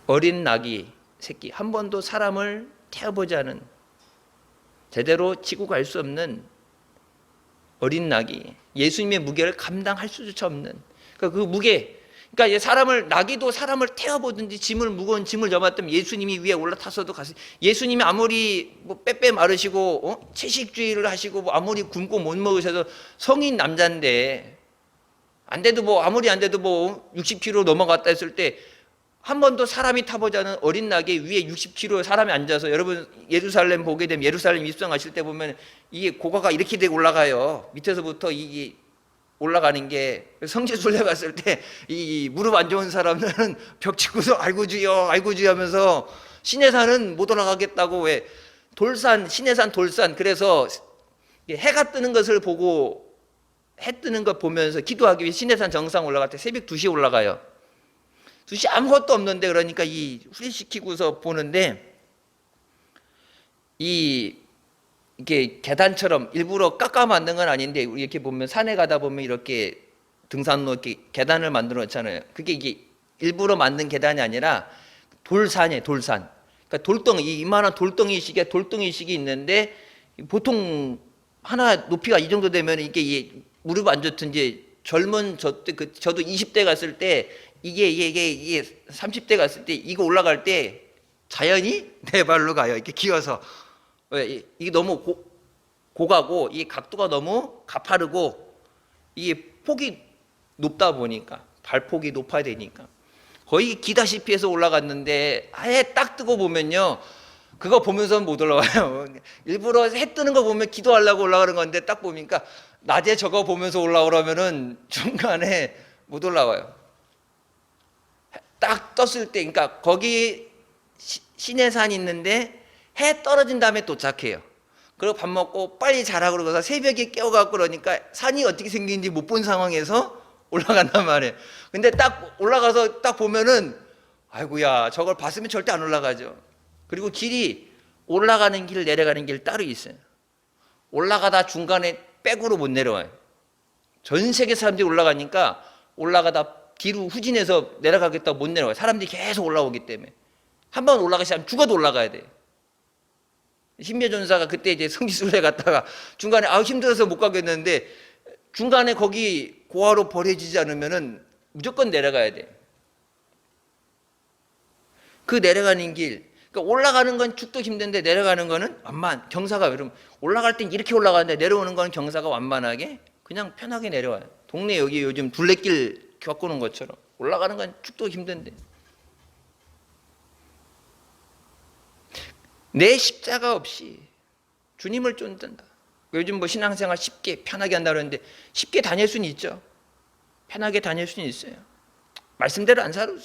어린 낙이 새끼 한 번도 사람을 태워보지 않은, 제대로 지고 갈 수 없는 어린 낙이 예수님의 무게를 감당할 수조차 없는, 그러니까 그 무게, 그러니까 사람을, 나귀도 사람을 태워보든지 짐을, 무거운 짐을 져봤더니 예수님이 위에 올라타서도 예수님이 아무리 뭐 빼빼 마르시고 채식주의를 하시고 뭐 아무리 굶고 못 먹으셔도 성인 남자인데 안 돼도 뭐 아무리 안 돼도 뭐 60kg 넘어갔다 했을 때 한 번도 사람이 타보지 않은 어린 낙에 위에 60kg 사람이 앉아서, 여러분 예루살렘 보게 되면 예루살렘 입성하실 때 보면 이게 고가가 이렇게 되게 올라가요. 밑에서부터 이게 올라가는 게, 성지순례 갔을 때 이 무릎 안 좋은 사람들은 벽 치고서 아이고 주여 하면서 시내산은 못 올라가겠다고, 왜 돌산, 시내산 돌산, 그래서 해가 뜨는 것을 보고, 해 뜨는 것 보면서 기도하기 위해 시내산 정상 올라갈 때 새벽 2시에 올라가요. 2시 아무것도 없는데, 그러니까 이 후리시키고서 보는데 이게 계단처럼 일부러 깎아 만든 건 아닌데, 이렇게 보면 산에 가다 보면 이렇게 등산로 이렇게 계단을 만들어 놓잖아요. 그게 이게 일부러 만든 계단이 아니라 돌산이에요, 돌산. 그러니까 돌덩이, 이만한 돌덩이식이 있는데, 보통 하나 높이가 이 정도 되면 이게 무릎 안 좋든지, 젊은 저도 20대 갔을 때 이게 30대 갔을 때 이거 올라갈 때 자연히 내 발로 가요. 이렇게 기어서. 왜? 이게 너무 고가고 이 각도가 너무 가파르고 이게 폭이 높다 보니까, 발폭이 높아야 되니까 거의 기다시피 해서 올라갔는데, 아예 딱 뜨고 보면요, 그거 보면서 못 올라와요. 일부러 해 뜨는 거 보면 기도하려고 올라가는 건데, 딱 보니까 낮에 저거 보면서 올라오려면은 중간에 못 올라와요. 딱 떴을 때, 그러니까 거기 시내산 있는데 해 떨어진 다음에 도착해요. 그리고 밥 먹고 빨리 자라 그러고서 새벽에 깨워갖고, 그러니까 산이 어떻게 생긴지 못 본 상황에서 올라간단 말이에요. 근데 딱 올라가서 딱 보면은, 아이고야, 저걸 봤으면 절대 안 올라가죠. 그리고 길이, 올라가는 길 내려가는 길 따로 있어요. 올라가다 중간에 백으로 못 내려와요. 전 세계 사람들이 올라가니까 올라가다 뒤로 후진해서 내려가겠다고 못 내려와요. 사람들이 계속 올라오기 때문에. 한 번 올라가시면 죽어도 올라가야 돼요. 신묘전사가 그때 이제 성지순례 갔다가 중간에 힘들어서 못 가겠는데, 중간에 거기 고아로 버려지지 않으면은 무조건 내려가야 돼. 그 내려가는 길, 그러니까 올라가는 건 죽도 힘든데 내려가는 거는 완만, 경사가, 여러분 올라갈 땐 이렇게 올라가는데 내려오는 건 경사가 완만하게 그냥 편하게 내려와요. 동네 여기 요즘 둘레길 겪고는 것처럼 올라가는 건 죽도 힘든데. 내 십자가 없이 주님을 쫓는다. 요즘 뭐 신앙생활 쉽게 편하게 한다 그러는데, 쉽게 다닐 수는 있죠. 편하게 다닐 수는 있어요. 말씀대로 안 살고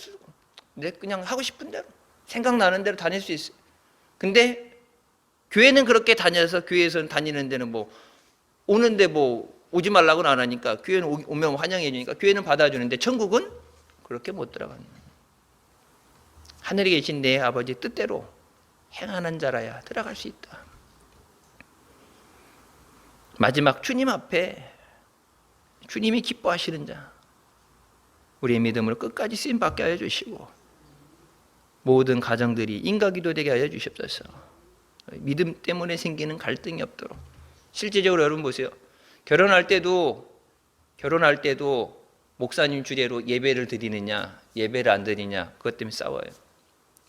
내 그냥 하고 싶은 대로, 생각나는 대로 다닐 수 있어요. 근데 교회는 그렇게 다녀서, 교회에서는 다니는 데는 뭐 오는데 뭐 오지 말라고는 안 하니까, 교회는 오면 환영해 주니까 교회는 받아주는데, 천국은 그렇게 못 들어가는 거예요. 하늘에 계신 내 아버지 뜻대로 행하는 자라야 들어갈 수 있다. 마지막 주님 앞에 주님이 기뻐하시는 자, 우리의 믿음으로 끝까지 쓰임 받게 하여 주시고 모든 가정들이 인과기도 되게 하여 주시옵소서. 믿음 때문에 생기는 갈등이 없도록. 실제적으로 여러분 보세요. 결혼할 때도 목사님 주례로 예배를 드리느냐 예배를 안 드리냐 그것 때문에 싸워요.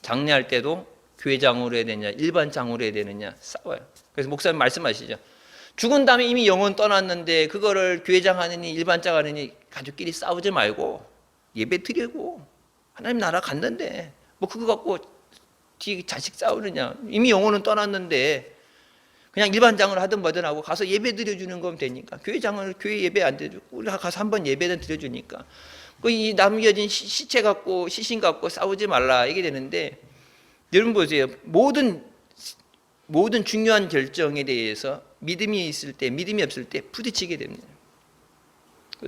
장례할 때도 교회장으로 해야 되느냐 일반 장으로 해야 되느냐 싸워요. 그래서 목사님 말씀하시죠. 죽은 다음에 이미 영혼 떠났는데 그거를 교회장 하느니 일반장 하느니 가족끼리 싸우지 말고 예배 드리고 하나님 나라 갔는데 뭐 그거 갖고 뒤 자식 싸우느냐. 이미 영혼은 떠났는데 그냥 일반장을 하든 뭐든 하고 가서 예배 드려주는 거면 되니까. 교회장을 교회 예배 안 드려주고 우리가 가서 한번 예배는 드려주니까 그 이 남겨진 시체 갖고 시신 갖고 싸우지 말라 이게 되는데, 여러분 보세요. 모든 중요한 결정에 대해서 믿음이 있을 때 믿음이 없을 때 부딪히게 됩니다.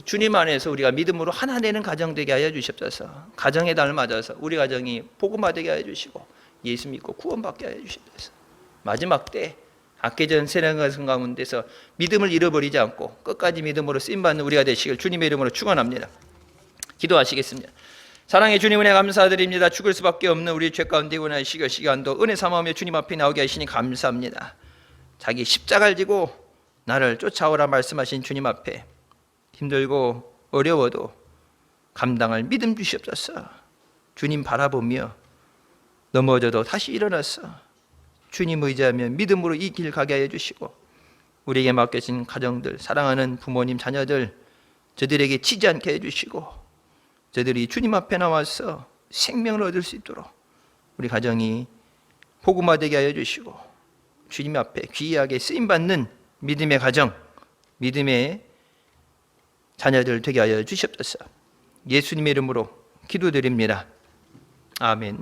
주님 안에서 우리가 믿음으로 하나 되는 가정 되게 하여 주시옵소서. 가정의 달 맞아서 우리 가정이 복음화 되게 하여 주시고 예수 믿고 구원받게 하여 주시옵소서. 마지막 때 악계전 세상의 가운데서 믿음을 잃어버리지 않고 끝까지 믿음으로 쓰임받는 우리가 되시길 주님의 이름으로 축원합니다. 기도하시겠습니다. 사랑의 주님 은혜 감사드립니다. 죽을 수밖에 없는 우리 죄 가운데 원하는 시간도 은혜 삼아오며 주님 앞에 나오게 하시니 감사합니다. 자기 십자가를 지고 나를 쫓아오라 말씀하신 주님 앞에 힘들고 어려워도 감당할 믿음 주시옵소서. 주님 바라보며 넘어져도 다시 일어나서 주님 의지하며 믿음으로 이 길 가게 하여 주시고 우리에게 맡겨진 가정들, 사랑하는 부모님, 자녀들 저들에게 치지 않게 해주시고 저들이 주님 앞에 나와서 생명을 얻을 수 있도록 우리 가정이 복음화되게 하여 주시고 주님 앞에 귀하게 쓰임받는 믿음의 가정, 믿음의 자녀들 되게 하여 주시옵소서. 예수님의 이름으로 기도드립니다. 아멘.